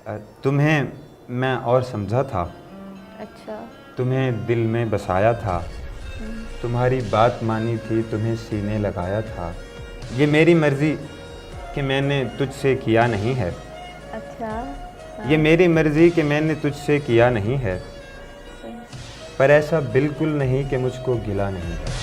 तुम्हें मैं और समझा था, अच्छा। तुम्हें दिल में बसाया था, तुम्हारी बात मानी थी, तुम्हें सीने लगाया था। ये मेरी मर्ज़ी कि मैंने तुझसे किया नहीं है। अच्छा। ये मेरी मर्ज़ी कि मैंने तुझसे किया नहीं है, पर ऐसा बिल्कुल नहीं कि मुझको गिला नहीं है।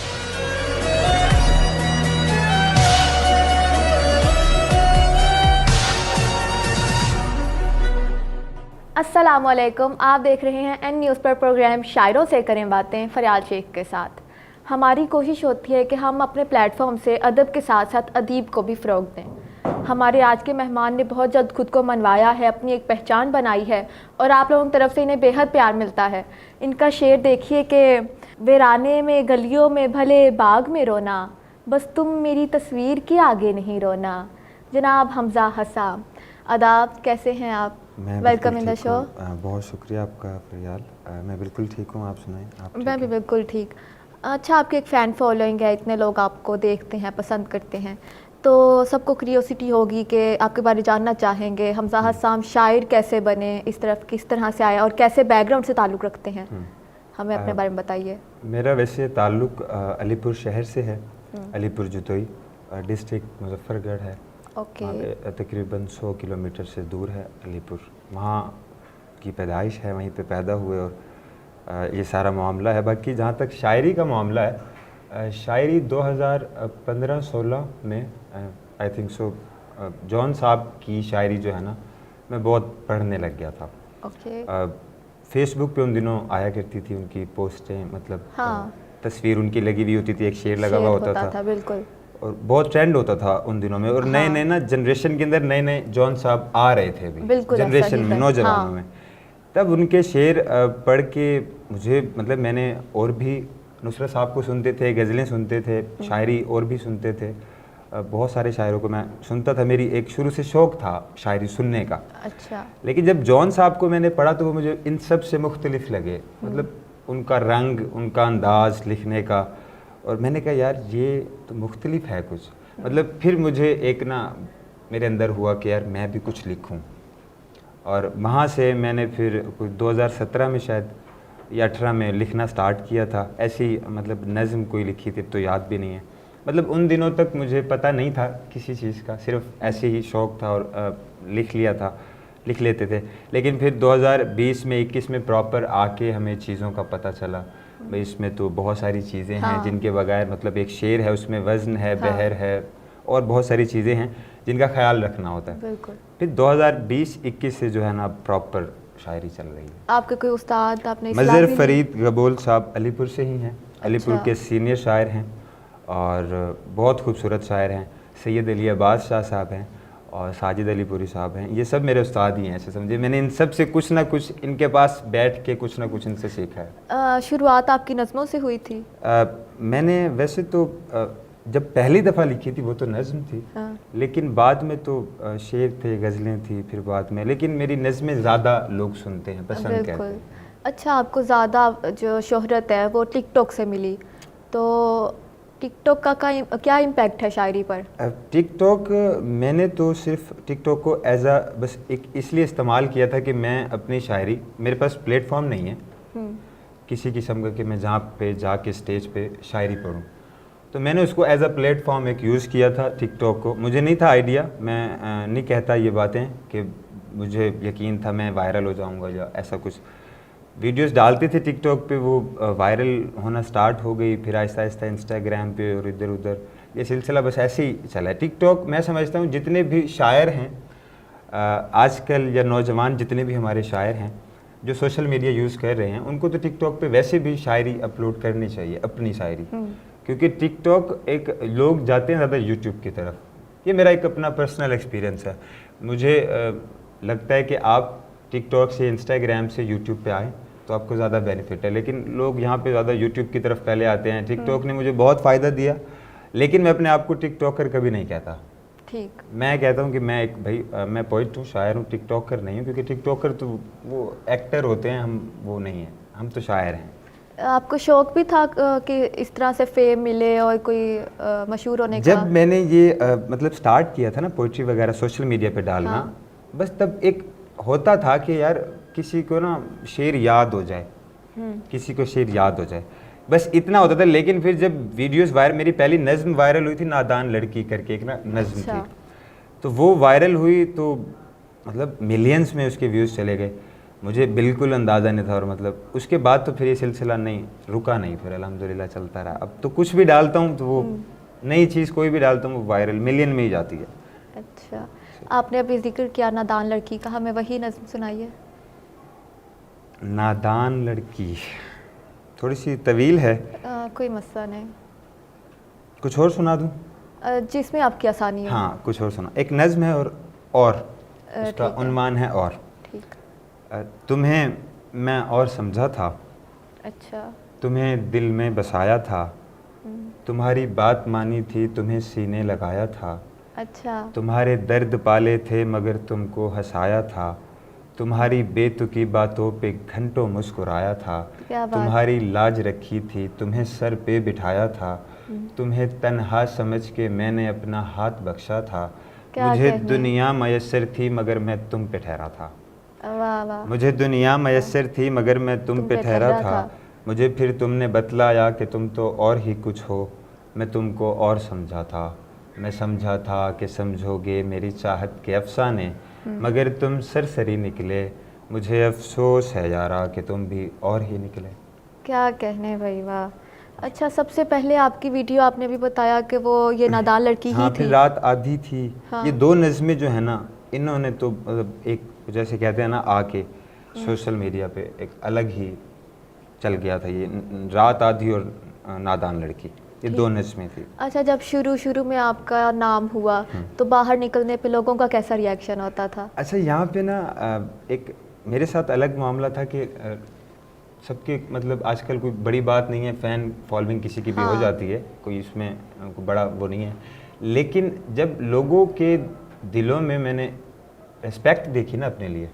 अस्सलामुअलैकुम, आप देख रहे हैं एन न्यूज़ पर प्रोग्राम शायरों से करें बातें फरियाल शेख के साथ। हमारी कोशिश होती है कि हम अपने प्लेटफॉर्म से अदब के साथ साथ अदीब को भी फ़रोग़ दें। हमारे आज के मेहमान ने बहुत जल्द खुद को मनवाया है, अपनी एक पहचान बनाई है और आप लोगों की तरफ से इन्हें बेहद प्यार मिलता है। इनका शेर देखिए कि वीराने में गलियों में भले बाग में रोना, बस तुम मेरी तस्वीर के आगे नहीं रोना। जनाब हमज़ा हसन, आदाब, कैसे हैं आप? Welcome in the show. बहुत शुक्रिया आपका फरियाल। मैं बिल्कुल ठीक हूँ, आप सुनाएं। आप मैं भी बिल्कुल ठीक। अच्छा, आपकी एक फ़ैन फॉलोइंग है, इतने लोग आपको देखते हैं, पसंद करते हैं, तो सबको क्यूरियोसिटी होगी कि आपके बारे में जानना चाहेंगे हमज़ा हसन शायर कैसे बने, इस तरफ किस तरह से आया और कैसे बैकग्राउंड से ताल्लुक़ रखते हैं। हमें अपने बारे में बताइए। मेरा वैसे ताल्लुक़ अलीपुर शहर से है। अलीपुर जुतोई डिस्ट्रिक्ट मुजफ्फरगढ़ है। ओके। तकरीबन 100 किलोमीटर से दूर है अलीपुर। वहाँ की पैदाइश है, वहीं पे पैदा हुए और ये सारा मामला है। बाकी जहाँ तक शायरी का मामला है, शायरी 2015-16 में आई थिंक सो जॉन साहब की शायरी जो है ना, मैं बहुत पढ़ने लग गया था। ओके। फेसबुक पे उन दिनों आया करती थी उनकी पोस्टें, मतलब हाँ, तस्वीर उनकी लगी हुई होती थी, एक शेर लगा हुआ होता था। बिल्कुल। और बहुत ट्रेंड होता था उन दिनों में, और नए नए ना जनरेशन के अंदर नए नए जॉन साहब आ रहे थे अभी बिल्कुल जनरेशन में, नौजवानों हाँ। में। तब उनके शेर पढ़ के मुझे, मतलब मैंने और भी नुसरत साहब को सुनते थे, गज़लें सुनते थे, शायरी और भी सुनते थे। बहुत सारे शायरों को मैं सुनता था, मेरी एक शुरू से शौक़ था शायरी सुनने का। अच्छा। लेकिन जब जॉन साहब को मैंने पढ़ा तो वो मुझे इन सब से मुख्तलिफ लगे, मतलब उनका रंग, उनका अंदाज़ लिखने का। और मैंने कहा यार ये तो मुख्तलिफ है कुछ, मतलब फिर मुझे एक ना मेरे अंदर हुआ कि यार मैं भी कुछ लिखूं। और वहाँ से मैंने फिर कुछ 2017 में शायद या 18 में लिखना स्टार्ट किया था। ऐसी मतलब नज़म कोई लिखी थी तो याद भी नहीं है। मतलब उन दिनों तक मुझे पता नहीं था किसी चीज़ का, सिर्फ ऐसे ही शौक़ था और लिख लिया था, लिख लेते थे। लेकिन फिर 2020 में 21 में प्रॉपर आके हमें चीज़ों का पता चला भाई इसमें तो बहुत सारी चीज़ें हैं जिनके बगैर, मतलब एक शेर है उसमें वज़न है, बहर है और बहुत सारी चीज़ें हैं जिनका ख्याल रखना होता है। बिल्कुल। फिर 2020-21 से जो है ना प्रॉपर शायरी चल रही है। आपके कोई उस्ताद आपने मज़हर फ़रीद गबोल साहब अलीपुर से ही हैं। अलीपुर अच्छा। के सीनियर शायर हैं और बहुत खूबसूरत शायर हैं। सैयद अली अब्बास शाह साहब हैं और साजिद अलीपुरी साहब हैं। ये सब मेरे उस्ताद ही हैं, ऐसे समझिए। मैंने इन सब से कुछ ना कुछ इनके पास बैठ के कुछ ना कुछ इनसे सीखा है। शुरुआत आपकी नज़मों से हुई थी? मैंने वैसे तो जब पहली दफ़ा लिखी थी वो तो नज़म थी। लेकिन बाद में तो शेर थे, गज़लें थी फिर बाद में। लेकिन मेरी नज़में ज़्यादा लोग सुनते हैं, पसंद करते हैं। अच्छा, आपको ज़्यादा जो शोहरत है वो टिकटॉक से मिली, तो टिकटॉक का क्या इम्पैक्ट है शायरी पर? टिकटॉक मैंने तो सिर्फ टिकटॉक को एज आ बस एक इसलिए इस्तेमाल किया था कि मैं अपनी शायरी, मेरे पास प्लेटफॉर्म नहीं है किसी किस्म का कि मैं जहाँ पे जाके स्टेज पे शायरी पढ़ूँ। तो मैंने उसको एज अ प्लेटफॉर्म एक यूज़ किया था टिकटॉक को। मुझे नहीं था आइडिया, मैं नहीं कहता ये बातें कि मुझे यकीन था मैं वायरल हो जाऊँगा या ऐसा कुछ। वीडियोस डालते थे टिकटॉक पे, वो वायरल होना स्टार्ट हो गई। फिर आहिस्ता आहिस्ता इंस्टाग्राम पे और इधर उधर ये सिलसिला बस ऐसे ही चला है। टिकटॉक मैं समझता हूँ जितने भी शायर हैं आजकल, या नौजवान जितने भी हमारे शायर हैं जो सोशल मीडिया यूज़ कर रहे हैं, उनको तो टिकटॉक पे वैसे भी शायरी अपलोड करनी चाहिए, अपनी शायरी। क्योंकि टिकटॉक एक लोग जाते हैं ज़्यादा यूट्यूब की तरफ। ये मेरा एक अपना पर्सनल एक्सपीरियंस है। मुझे लगता है कि आप टिकटॉक से, इंस्टाग्राम से यूट्यूब पे आएँ तो आपको ज़्यादा बेनिफिट है। लेकिन लोग यहाँ पे ज़्यादा यूट्यूब की तरफ पहले आते हैं। टिकटॉक ने मुझे बहुत फ़ायदा दिया, लेकिन मैं अपने आप को टिकटॉकर कभी नहीं कहता। ठीक। मैं कहता हूँ कि मैं एक भाई मैं पोइट हूँ, शायर हूँ, टिकटॉकर नहीं हूँ। क्योंकि टिकटॉकर तो वो एक्टर होते हैं, हम वो नहीं हैं, हम तो शायर हैं। आपको शौक़ भी था कि इस तरह से फेम मिले और कोई मशहूर होने का? जब मैंने ये मतलब स्टार्ट किया था ना पोइट्री वगैरह सोशल मीडिया पे डालना, बस तब एक होता था कि यार किसी को ना शेर याद हो जाए, किसी को शेर याद हो जाए, बस इतना होता था। लेकिन फिर जब वीडियोस वायरल, मेरी पहली नज़्म वायरल हुई थी, नादान लड़की करके एक ना नज़्म अच्छा। थी, तो वो वायरल हुई तो मतलब मिलियंस में उसके व्यूज़ चले गए। मुझे बिल्कुल अंदाज़ा नहीं था, और मतलब उसके बाद तो फिर ये सिलसिला नहीं रुका, नहीं, फिर अल्हम्दुलिल्लाह चलता रहा। अब तो कुछ भी डालता हूँ तो वो नई चीज़ कोई भी डालता हूँ वो वायरल मिलियन में ही जाती है। अच्छा, आपने अभी जिक्र किया नादान लड़की का, हमें वही नज़्म सुनाइए। नादान लड़की थोड़ी सी तवील है, कोई मसला नहीं, कुछ और सुना दूँ? जिसमें आपकी आसानी हो। हाँ, कुछ और सुना। एक नज़्म है और उसका ठीक है। उन्वान है और। ठीक। तुम्हें मैं और समझा था, अच्छा। तुम्हें दिल में बसाया था, तुम्हारी बात मानी थी, तुम्हें सीने लगाया था, अच्छा। तुम्हारे दर्द पाले थे मगर तुमको हंसाया था, तुम्हारी बेतुकी बातों पे घंटों मुस्कुराया था, क्या बात। तुम्हारी लाज रखी थी, तुम्हें सर पे बिठाया था, तुम्हें तन्हा समझ के मैंने अपना हाथ बख्शा था, क्या मुझे कहने। दुनिया मयस्सर थी मगर मैं तुम पे ठहरा था, वाह वाह। मुझे दुनिया मयस्सर थी मगर मैं तुम पे ठहरा था, मुझे फिर तुमने बतलाया कि तुम तो और ही कुछ हो, मैं तुमको और समझा था, मैं समझा था कि समझोगे मेरी चाहत के अफसाने, मगर तुम सरसरी निकले, मुझे अफसोस है यारा कि तुम भी और ही निकले। क्या कहने भाई, वाह। अच्छा, सबसे पहले आपकी वीडियो आपने भी बताया कि वो ये नादान लड़की हाँ, ही फिर थी। रात आधी थी। हाँ। ये दो नज़में जो है ना, इन्होंने तो मतलब एक जैसे कहते हैं ना आके सोशल मीडिया पे एक अलग ही चल गया था ये रात आधी और नादान लड़की, ये दो नज़में थी। अच्छा, जब शुरू में आपका नाम हुआ तो बाहर निकलने पे लोगों का कैसा रिएक्शन होता था? अच्छा, यहाँ पे ना एक मेरे साथ अलग मामला था कि सबके मतलब आजकल कोई बड़ी बात नहीं है, फ़ैन फॉलोइंग किसी की भी हो हाँ। जाती है, कोई इसमें कोई बड़ा वो नहीं है। लेकिन जब लोगों के दिलों में मैंने रिस्पेक्ट देखी ना अपने लिए,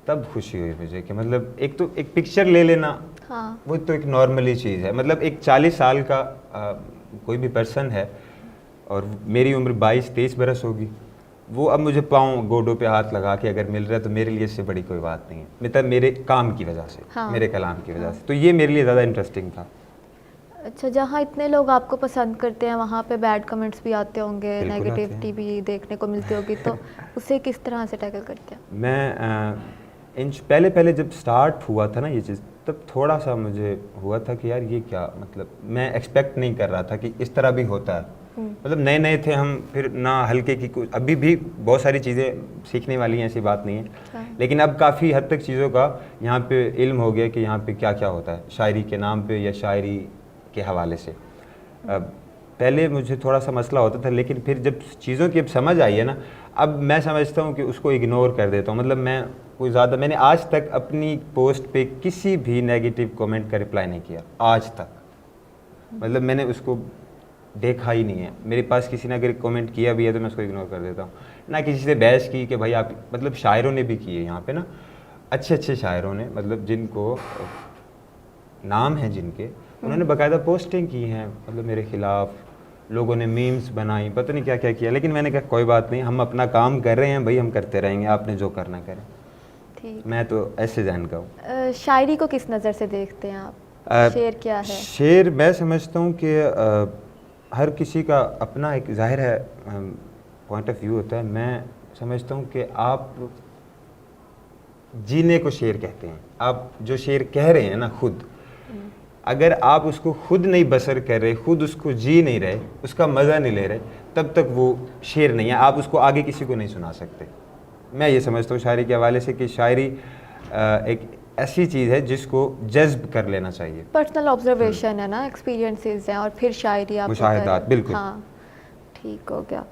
तब खुशी हुई मुझे कि मतलब एक तो एक पिक्चर ले लेना, हाँ। वो तो एक नॉर्मली चीज़ है। मतलब एक 40 साल का कोई भी पर्सन है और मेरी उम्र 22-23 बरस होगी, वो अब मुझे पाँव गोडों पे हाथ लगा के अगर मिल रहा है तो मेरे लिए इससे बड़ी कोई बात नहीं है, मतलब मेरे काम की वजह से, हाँ। मेरे कलाम की वजह से, तो ये मेरे लिए ज़्यादा इंटरेस्टिंग था। अच्छा, जहाँ इतने लोग आपको पसंद करते हैं वहाँ पे बैड कमेंट्स भी आते होंगे, बिल्कुल आते नेगेटिविटी हैं। भी देखने को मिलती होगी, तो उसे किस तरह से टैकल करते हैं? मैं पहले जब स्टार्ट हुआ था ना ये चीज़, तब थोड़ा सा मुझे हुआ था कि यार ये क्या, मतलब मैं एक्सपेक्ट नहीं कर रहा था कि इस तरह भी होता है। मतलब नए थे हम, फिर ना हल्के की कुछ, अभी भी बहुत सारी चीज़ें सीखने वाली हैं, ऐसी बात नहीं है, लेकिन अब काफ़ी हद तक चीज़ों का यहाँ पे इल्म हो गया कि यहाँ पे क्या क्या होता है शायरी के नाम पे या शायरी के हवाले से। अब पहले मुझे थोड़ा सा मसला होता था, लेकिन फिर जब चीज़ों की अब समझ आई है ना, अब मैं समझता हूँ कि उसको इग्नोर कर देता हूँ। मतलब मैं कोई ज़्यादा, मैंने आज तक अपनी पोस्ट पे किसी भी नेगेटिव कमेंट का रिप्लाई नहीं किया आज तक, मतलब मैंने उसको देखा ही नहीं है। मेरे पास किसी ने अगर कमेंट किया भी है तो मैं उसको इग्नोर कर देता हूँ। ना किसी से बहस की कि भाई आप, मतलब शायरों ने भी किए यहाँ पे ना, अच्छे अच्छे शायरों ने, मतलब जिनको नाम है जिनके, उन्होंने बाकायदा पोस्टिंग की हैं, मतलब मेरे ख़िलाफ़ लोगों ने मीम्स बनाई, पता नहीं क्या क्या किया, लेकिन मैंने कहा कोई बात नहीं, हम अपना काम कर रहे हैं भाई, हम करते रहेंगे, आपने जो करना करें। ठीक। मैं तो ऐसे जहन का हूँ। शायरी को किस नज़र से देखते हैं आप? शेर क्या है? शेर मैं समझता हूँ कि हर किसी का अपना एक ज़ाहिर है पॉइंट ऑफ व्यू होता है। मैं समझता हूँ कि आप जीने को शेर कहते हैं। आप जो शेर कह रहे हैं ना खुद, अगर आप उसको खुद नहीं बसर कर रहे, खुद उसको जी नहीं रहे, उसका मज़ा नहीं ले रहे, तब तक वो शेर नहीं है। आप उसको आगे किसी को नहीं सुना सकते। मैं ये समझता हूँ शायरी के हवाले से कि शायरी एक ऐसी चीज़ है जिसको जज्ब कर लेना चाहिए। पर्सनल ऑब्जर्वेशन है ना, एक्सपीरियंसेस हैं, और फिर शायरी आप मुशाहिदात, बिल्कुल। हाँ, ठीक हो गया।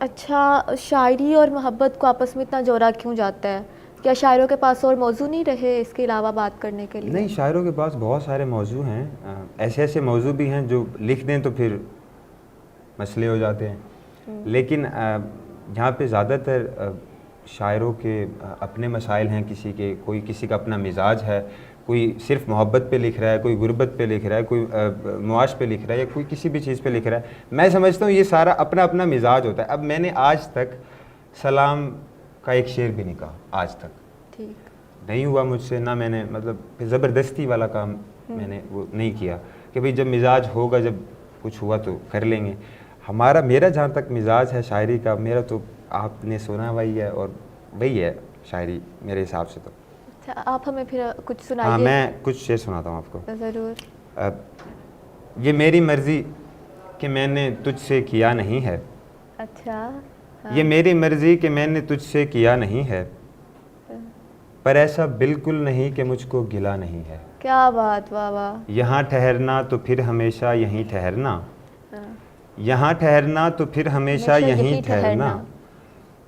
अच्छा, शायरी और मोहब्बत को आपस में इतना जोड़ा क्यों जाता है? क्या शायरों के पास और मौजू नहीं रहे इसके अलावा बात करने के लिए? नहीं, शायरों के पास बहुत सारे मौजू हैं, ऐसे ऐसे मौजू भी हैं जो लिख दें तो फिर मसले हो जाते हैं। लेकिन यहाँ पे ज़्यादातर शायरों के अपने मसाइल हैं, किसी के, कोई किसी का अपना मिजाज है, कोई सिर्फ मोहब्बत पे लिख रहा है, कोई गुर्बत पे लिख रहा है, कोई मुआश पे लिख रहा है, या कोई किसी भी चीज़ पे लिख रहा है। मैं समझता हूँ ये सारा अपना अपना मिजाज होता है। अब मैंने आज तक सलाम का एक शेर भी नहीं कहा आज तक। ठीक। नहीं हुआ मुझसे, ना मैंने मतलब ज़बरदस्ती वाला काम मैंने वो नहीं किया कि भाई जब मिजाज होगा, जब कुछ हुआ तो कर लेंगे। मेरा जहाँ तक मिजाज है शायरी का, मेरा तो आपने सुना वही है और वही है शायरी मेरे हिसाब से तो। अच्छा, आप हमें फिर कुछ हाँ, सुनाइए। मैं कुछ शेर सुनाता हूँ आपको। ज़रूर। ये मेरी मर्ज़ी कि मैंने तुझसे किया नहीं है। अच्छा। ये मेरी मर्ज़ी कि मैंने तुझसे किया नहीं है, पर ऐसा बिल्कुल नहीं कि मुझको गिला नहीं है। क्या बात, वाह वाह। यहाँ ठहरना तो फिर हमेशा यहीं ठहरना, हाँ। यहाँ ठहरना तो फिर हमेशा यहीं ठहरना,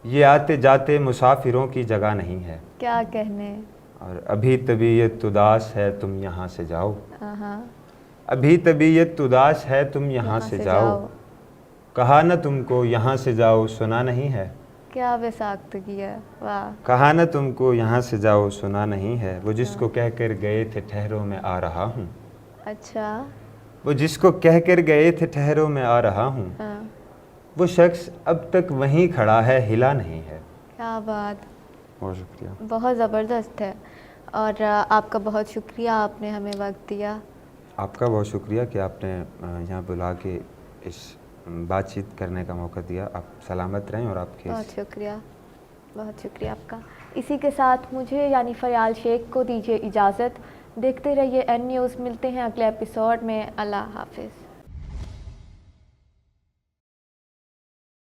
ये आते जाते मुसाफिरों की जगह नहीं है। क्या कहने। और अभी तबीयत उदास है तुम यहाँ से जाओ, हाँ। अभी तबीयत उदास है तुम यहाँ से जाओ, कहा न तुमको यहाँ से जाओ सुना नहीं है। क्या बेसाख्तगी है, वाह। कहा न तुमको यहाँ से जाओ सुना नहीं है, वो जिसको कह कर गए थे ठहरो मैं आ रहा हूँ। अच्छा। वो जिसको कह कर गए थे ठहरो मैं आ रहा हूँ, हाँ। वो शख्स अब तक वहीं खड़ा है, हिला नहीं है। क्या बात। बहुत शुक्रिया। बहुत ज़बरदस्त है। और आपका बहुत शुक्रिया, आपने हमें वक्त दिया। आपका बहुत शुक्रिया कि आपने यहाँ बुला के इस बातचीत करने का मौका दिया। आप सलामत रहें और आपके बहुत शुक्रिया, बहुत शुक्रिया आपका। इसी के साथ मुझे यानी फरियाल शेख को दीजिए इजाज़त। देखते रहिए एन न्यूज़। मिलते हैं अगले एपिसोड में। अल्लाह हाफिज़।